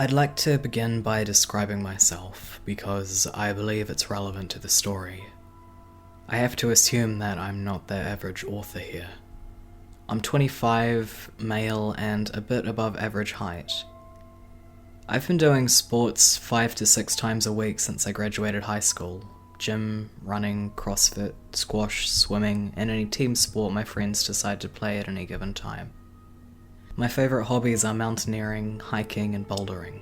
I'd like to begin by describing myself, because I believe it's relevant to the story. I have to assume that I'm not the average author here. I'm 25, male, and a bit above average height. I've been doing sports 5 to 6 times a week since I graduated high school. Gym, running, CrossFit, squash, swimming, and any team sport my friends decide to play at any given time. My favourite hobbies are mountaineering, hiking, and bouldering.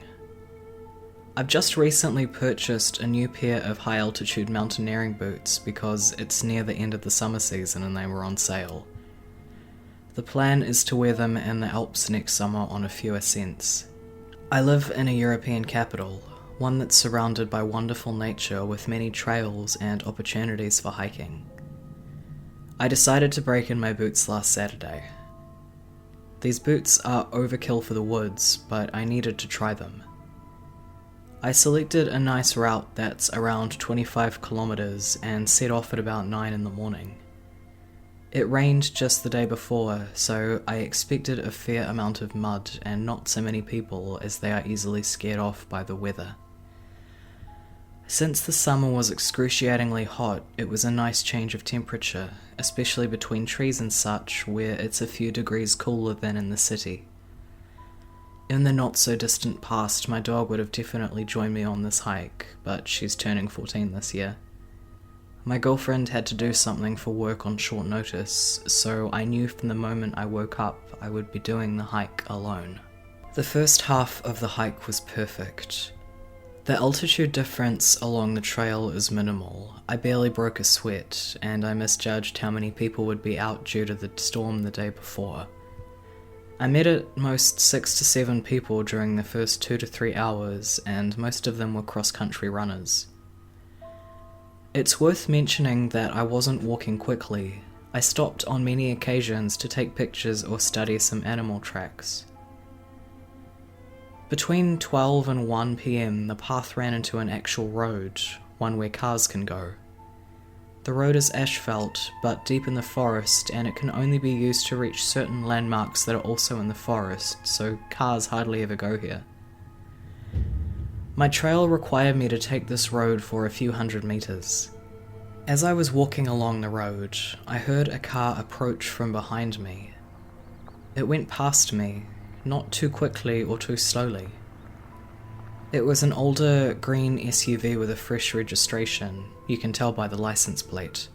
I've just recently purchased a new pair of high-altitude mountaineering boots because it's near the end of the summer season and they were on sale. The plan is to wear them in the Alps next summer on a few ascents. I live in a European capital, one that's surrounded by wonderful nature with many trails and opportunities for hiking. I decided to break in my boots last Saturday. These boots are overkill for the woods, but I needed to try them. I selected a nice route that's around 25 kilometers and set off at about 9 in the morning. It rained just the day before, so I expected a fair amount of mud and not so many people as they are easily scared off by the weather. Since the summer was excruciatingly hot, it was a nice change of temperature, especially between trees and such, where it's a few degrees cooler than in the city. In the not-so-distant past, my dog would have definitely joined me on this hike, but she's turning 14 this year. My girlfriend had to do something for work on short notice, so I knew from the moment I woke up I would be doing the hike alone. The first half of the hike was perfect. The altitude difference along the trail is minimal. I barely broke a sweat, and I misjudged how many people would be out due to the storm the day before. I met at most 6 to 7 people during the first 2 to 3 hours, and most of them were cross-country runners. It's worth mentioning that I wasn't walking quickly. I stopped on many occasions to take pictures or study some animal tracks. Between 12 and 1 PM, the path ran into an actual road, one where cars can go. The road is asphalt, but deep in the forest, and it can only be used to reach certain landmarks that are also in the forest, so cars hardly ever go here. My trail required me to take this road for a few hundred meters. As I was walking along the road, I heard a car approach from behind me. It went past me, not too quickly or too slowly. It was an older green SUV with a fresh registration, you can tell by the license plate.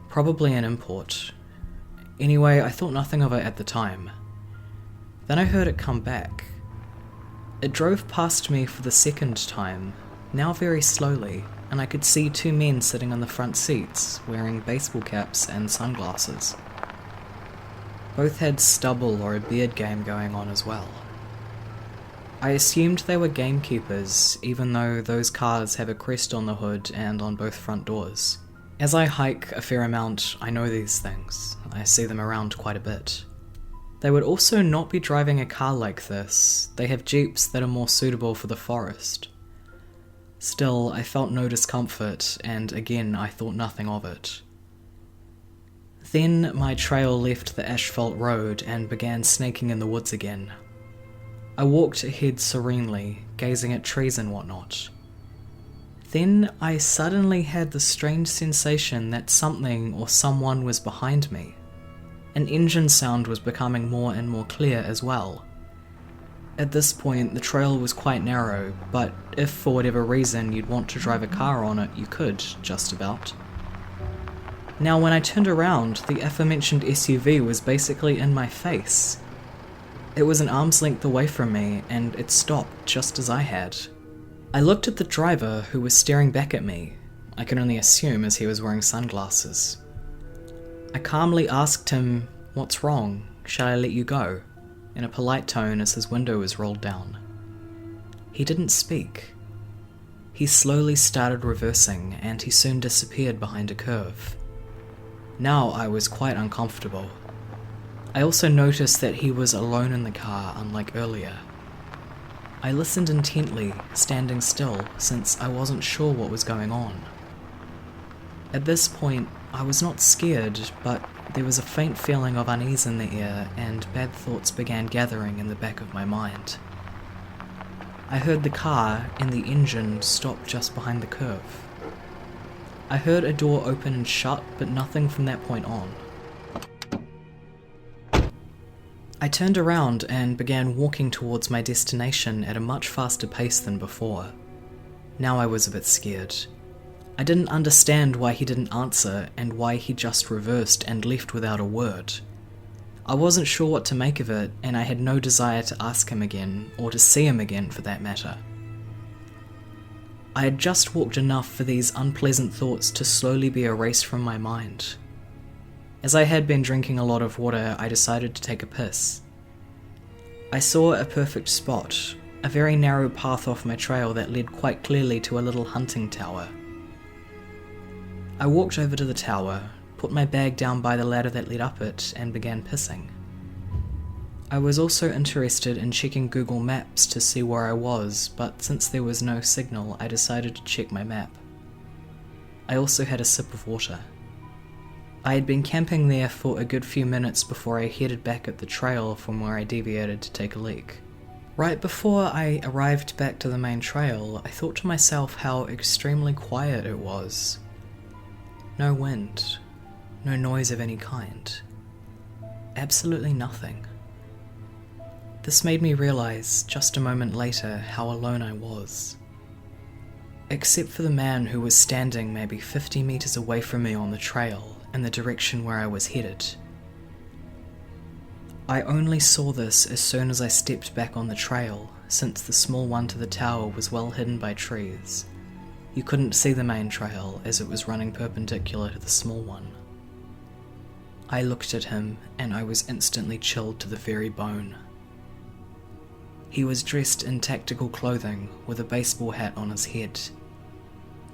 Probably an import. Anyway, I thought nothing of it at the time. Then I heard it come back. It drove past me for the second time, now very slowly, and I could see 2 men sitting on the front seats, wearing baseball caps and sunglasses. Both had stubble or a beard game going on as well. I assumed they were gamekeepers, even though those cars have a crest on the hood and on both front doors. As I hike a fair amount, I know these things. I see them around quite a bit. They would also not be driving a car like this. They have jeeps that are more suitable for the forest. Still, I felt no discomfort, and again I thought nothing of it. Then my trail left the asphalt road and began snaking in the woods again. I walked ahead serenely, gazing at trees and whatnot. Then I suddenly had the strange sensation that something or someone was behind me. An engine sound was becoming more and more clear as well. At this point, the trail was quite narrow, but if for whatever reason you'd want to drive a car on it, you could, just about. Now, when I turned around, the aforementioned SUV was basically in my face. It was an arm's length away from me, and it stopped just as I had. I looked at the driver, who was staring back at me. I can only assume as he was wearing sunglasses. I calmly asked him, "What's wrong? Shall I let you go?" in a polite tone as his window was rolled down. He didn't speak. He slowly started reversing, and he soon disappeared behind a curve. Now I was quite uncomfortable. I also noticed that he was alone in the car, unlike earlier. I listened intently, standing still, since I wasn't sure what was going on. At this point, I was not scared, but there was a faint feeling of unease in the air, and bad thoughts began gathering in the back of my mind. I heard the car and the engine stop just behind the curve. I heard a door open and shut, but nothing from that point on. I turned around and began walking towards my destination at a much faster pace than before. Now I was a bit scared. I didn't understand why he didn't answer and why he just reversed and left without a word. I wasn't sure what to make of it, and I had no desire to ask him again, or to see him again for that matter. I had just walked enough for these unpleasant thoughts to slowly be erased from my mind. As I had been drinking a lot of water, I decided to take a piss. I saw a perfect spot, a very narrow path off my trail that led quite clearly to a little hunting tower. I walked over to the tower, put my bag down by the ladder that led up it, and began pissing. I was also interested in checking Google Maps to see where I was, but since there was no signal, I decided to check my map. I also had a sip of water. I had been camping there for a good few minutes before I headed back up the trail from where I deviated to take a leak. Right before I arrived back to the main trail, I thought to myself how extremely quiet it was. No wind, no noise of any kind. Absolutely nothing. This made me realize, just a moment later, how alone I was. Except for the man who was standing maybe 50 meters away from me on the trail, in the direction where I was headed. I only saw this as soon as I stepped back on the trail, since the small one to the tower was well hidden by trees. You couldn't see the main trail as it was running perpendicular to the small one. I looked at him and I was instantly chilled to the very bone. He was dressed in tactical clothing with a baseball hat on his head.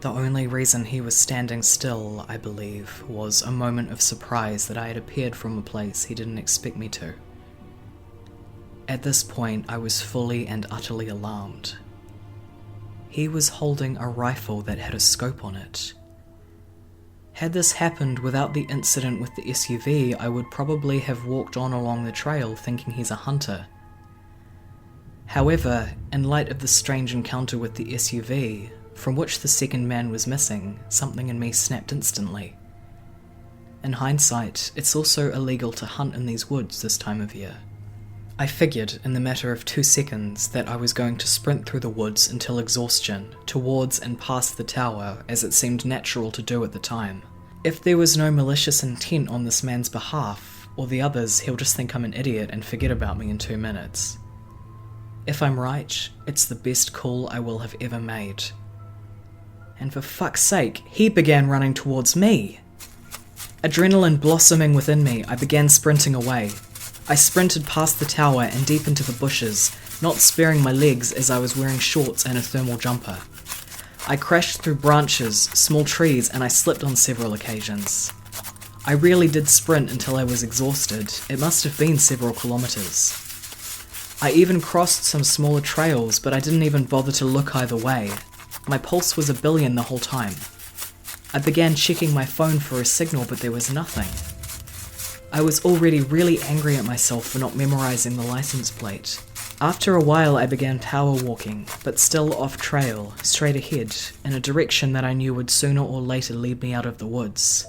The only reason he was standing still, I believe, was a moment of surprise that I had appeared from a place he didn't expect me to. At this point, I was fully and utterly alarmed. He was holding a rifle that had a scope on it. Had this happened without the incident with the SUV, I would probably have walked on along the trail thinking he's a hunter. However, in light of the strange encounter with the SUV, from which the second man was missing, something in me snapped instantly. In hindsight, it's also illegal to hunt in these woods this time of year. I figured, in the matter of 2 seconds, that I was going to sprint through the woods until exhaustion, towards and past the tower, as it seemed natural to do at the time. If there was no malicious intent on this man's behalf, or the others, he'll just think I'm an idiot and forget about me in 2 minutes. If I'm right, it's the best call I will have ever made. And for fuck's sake, he began running towards me. Adrenaline blossoming within me, I began sprinting away. I sprinted past the tower and deep into the bushes, not sparing my legs as I was wearing shorts and a thermal jumper. I crashed through branches, small trees, and I slipped on several occasions. I really did sprint until I was exhausted. It must have been several kilometers. I even crossed some smaller trails, but I didn't even bother to look either way. My pulse was 1,000,000,000 the whole time. I began checking my phone for a signal, but there was nothing. I was already really angry at myself for not memorizing the license plate. After a while I began power walking, but still off trail, straight ahead, in a direction that I knew would sooner or later lead me out of the woods.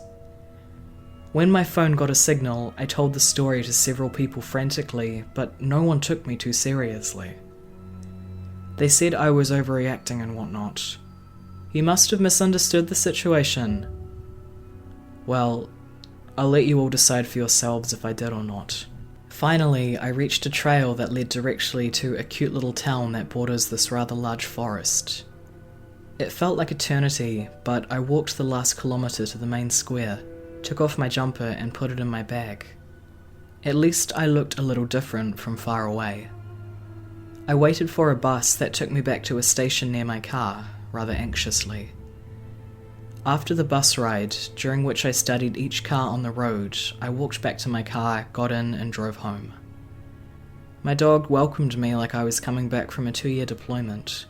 When my phone got a signal, I told the story to several people frantically, but no one took me too seriously. They said I was overreacting and whatnot. You must have misunderstood the situation. Well, I'll let you all decide for yourselves if I did or not. Finally, I reached a trail that led directly to a cute little town that borders this rather large forest. It felt like eternity, but I walked the last kilometre to the main square, took off my jumper and put it in my bag. At least I looked a little different from far away. I waited for a bus that took me back to a station near my car, rather anxiously. After the bus ride, during which I studied each car on the road, I walked back to my car, got in and drove home. My dog welcomed me like I was coming back from a 2-year deployment.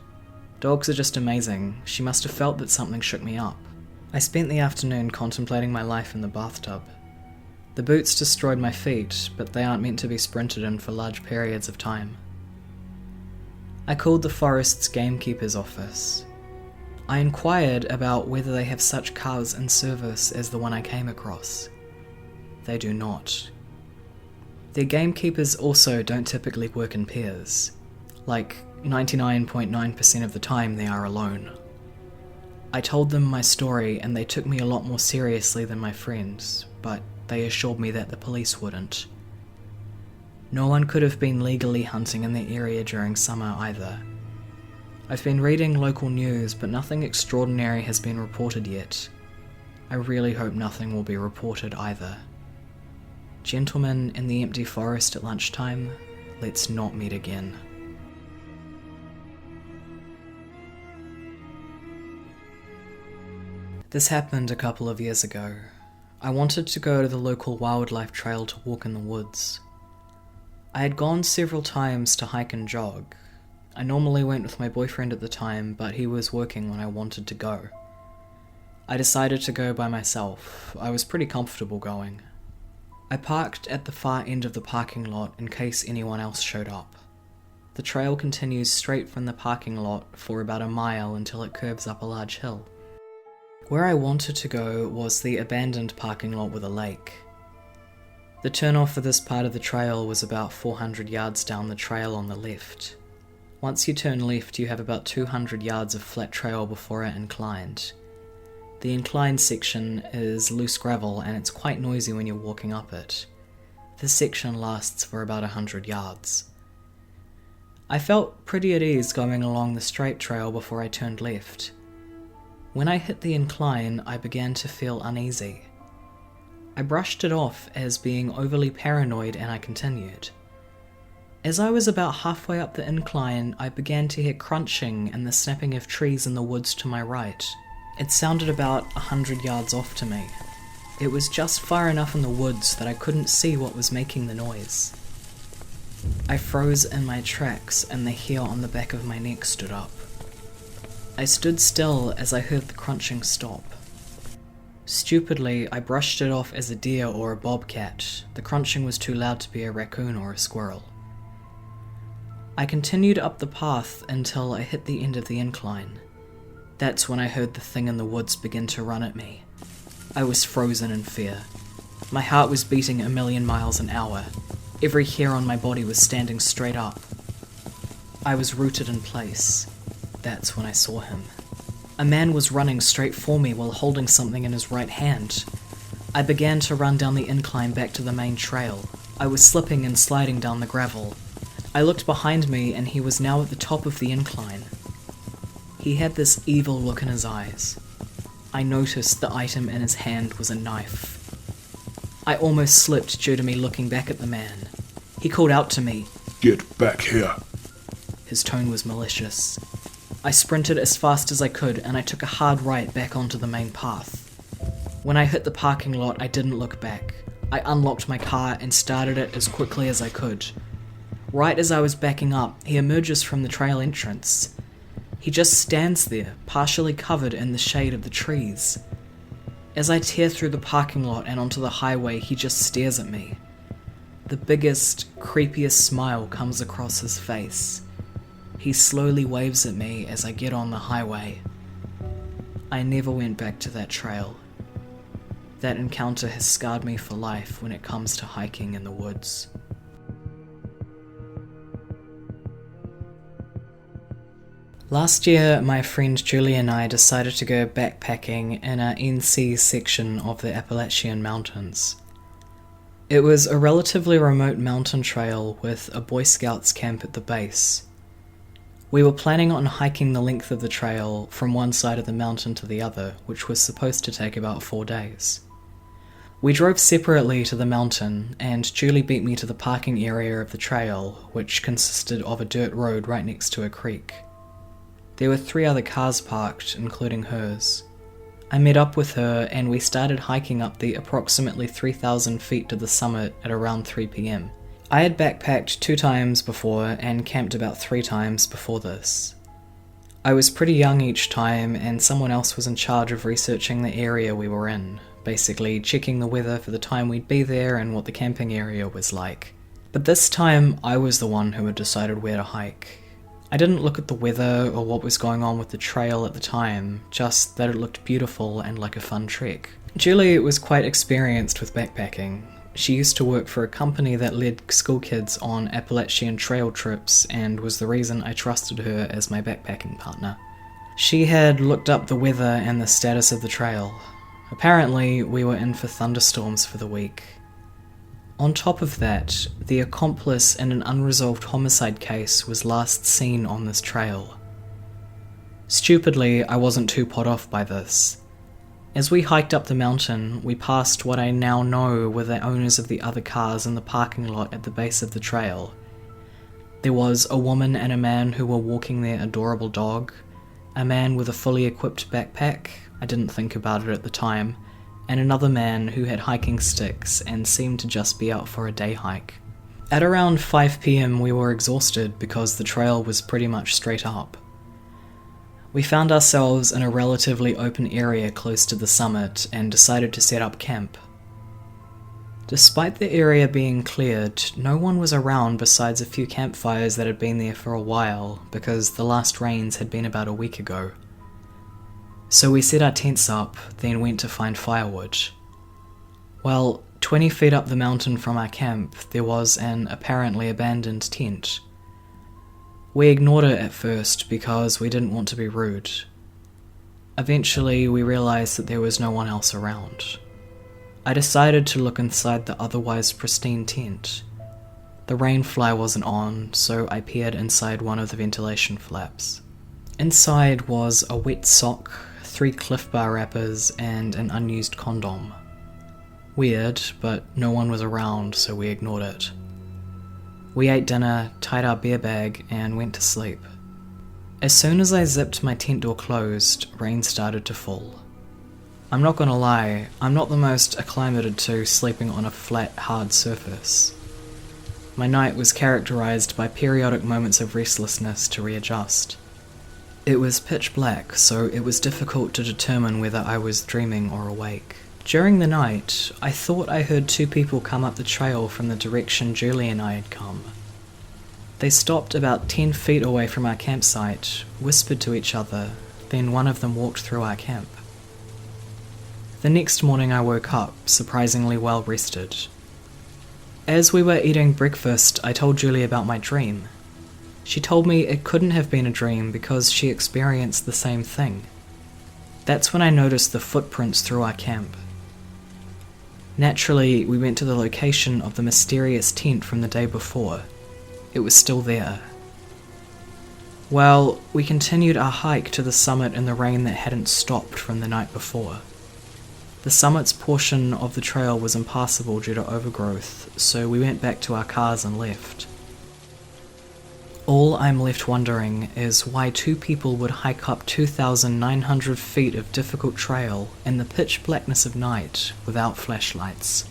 Dogs are just amazing. She must have felt that something shook me up. I spent the afternoon contemplating my life in the bathtub. The boots destroyed my feet, but they aren't meant to be sprinted in for large periods of time. I called the forest's gamekeeper's office. I inquired about whether they have such cars in service as the one I came across. They do not. Their gamekeepers also don't typically work in pairs. Like 99.9% of the time they are alone. I told them my story and they took me a lot more seriously than my friends, but they assured me that the police wouldn't. No one could have been legally hunting in the area during summer either. I've been reading local news, but nothing extraordinary has been reported yet. I really hope nothing will be reported either. Gentlemen in the empty forest at lunchtime, let's not meet again. This happened a couple of years ago. I wanted to go to the local wildlife trail to walk in the woods. I had gone several times to hike and jog. I normally went with my boyfriend at the time, but he was working when I wanted to go. I decided to go by myself. I was pretty comfortable going. I parked at the far end of the parking lot in case anyone else showed up. The trail continues straight from the parking lot for about a mile until it curves up a large hill. Where I wanted to go was the abandoned parking lot with a lake. The turnoff for this part of the trail was about 400 yards down the trail on the left. Once you turn left, you have about 200 yards of flat trail before it inclined. The inclined section is loose gravel and it's quite noisy when you're walking up it. This section lasts for about 100 yards. I felt pretty at ease going along the straight trail before I turned left. When I hit the incline, I began to feel uneasy. I brushed it off as being overly paranoid and I continued. As I was about halfway up the incline, I began to hear crunching and the snapping of trees in the woods to my right. It sounded about 100 yards off to me. It was just far enough in the woods that I couldn't see what was making the noise. I froze in my tracks and the hair on the back of my neck stood up. I stood still as I heard the crunching stop. Stupidly, I brushed it off as a deer or a bobcat. The crunching was too loud to be a raccoon or a squirrel. I continued up the path until I hit the end of the incline. That's when I heard the thing in the woods begin to run at me. I was frozen in fear. My heart was beating 1,000,000 miles an hour. Every hair on my body was standing straight up. I was rooted in place. That's when I saw him. A man was running straight for me while holding something in his right hand. I began to run down the incline back to the main trail. I was slipping and sliding down the gravel. I looked behind me and he was now at the top of the incline. He had this evil look in his eyes. I noticed the item in his hand was a knife. I almost slipped due to me looking back at the man. He called out to me, "Get back here." His tone was malicious. I sprinted as fast as I could and I took a hard right back onto the main path. When I hit the parking lot, I didn't look back. I unlocked my car and started it as quickly as I could. Right as I was backing up, he emerges from the trail entrance. He just stands there, partially covered in the shade of the trees. As I tear through the parking lot and onto the highway, he just stares at me. The biggest, creepiest smile comes across his face. He slowly waves at me as I get on the highway. I never went back to that trail. That encounter has scarred me for life when it comes to hiking in the woods. Last year, my friend Julie and I decided to go backpacking in our NC section of the Appalachian Mountains. It was a relatively remote mountain trail with a Boy Scouts camp at the base. We were planning on hiking the length of the trail from one side of the mountain to the other, which was supposed to take about 4 days. We drove separately to the mountain, and Julie beat me to the parking area of the trail, which consisted of a dirt road right next to a creek. There were 3 other cars parked, including hers. I met up with her and we started hiking up the approximately 3,000 feet to the summit at around 3 p.m. I had backpacked 2 times before and camped about 3 times before this. I was pretty young each time and someone else was in charge of researching the area we were in, basically checking the weather for the time we'd be there and what the camping area was like. But this time I was the one who had decided where to hike. I didn't look at the weather or what was going on with the trail at the time, just that it looked beautiful and like a fun trek. Julie was quite experienced with backpacking. She used to work for a company that led school kids on Appalachian trail trips and was the reason I trusted her as my backpacking partner. She had looked up the weather and the status of the trail. Apparently, we were in for thunderstorms for the week. On top of that, the accomplice in an unresolved homicide case was last seen on this trail. Stupidly, I wasn't too put off by this. As we hiked up the mountain, we passed what I now know were the owners of the other cars in the parking lot at the base of the trail. There was a woman and a man who were walking their adorable dog, a man with a fully equipped backpack, I didn't think about it at the time, and another man who had hiking sticks and seemed to just be out for a day hike. At around 5 PM we were exhausted because the trail was pretty much straight up. We found ourselves in a relatively open area close to the summit and decided to set up camp. Despite the area being cleared, no one was around besides a few campfires that had been there for a while because the last rains had been about a week ago. So we set our tents up, then went to find firewood. Well, 20 feet up the mountain from our camp, there was an apparently abandoned tent. We ignored it at first because we didn't want to be rude. Eventually, we realized that there was no one else around. I decided to look inside the otherwise pristine tent. The rainfly wasn't on, so I peered inside one of the ventilation flaps. Inside was a wet sock, 3 Cliff Bar wrappers, and an unused condom. Weird, but no one was around, so we ignored it. We ate dinner, tied our beer bag, and went to sleep. As soon as I zipped my tent door closed, rain started to fall. I'm not gonna lie, I'm not the most acclimated to sleeping on a flat, hard surface. My night was characterized by periodic moments of restlessness to readjust. It was pitch black, so it was difficult to determine whether I was dreaming or awake. During the night, I thought I heard 2 people come up the trail from the direction Julie and I had come. They stopped about 10 feet away from our campsite, whispered to each other, then one of them walked through our camp. The next morning I woke up, surprisingly well rested. As we were eating breakfast, I told Julie about my dream. She told me it couldn't have been a dream because she experienced the same thing. That's when I noticed the footprints through our camp. Naturally, we went to the location of the mysterious tent from the day before. It was still there. Well, we continued our hike to the summit in the rain that hadn't stopped from the night before. The summit's portion of the trail was impassable due to overgrowth, so we went back to our cars and left. All I'm left wondering is why 2 people would hike up 2,900 feet of difficult trail in the pitch blackness of night without flashlights.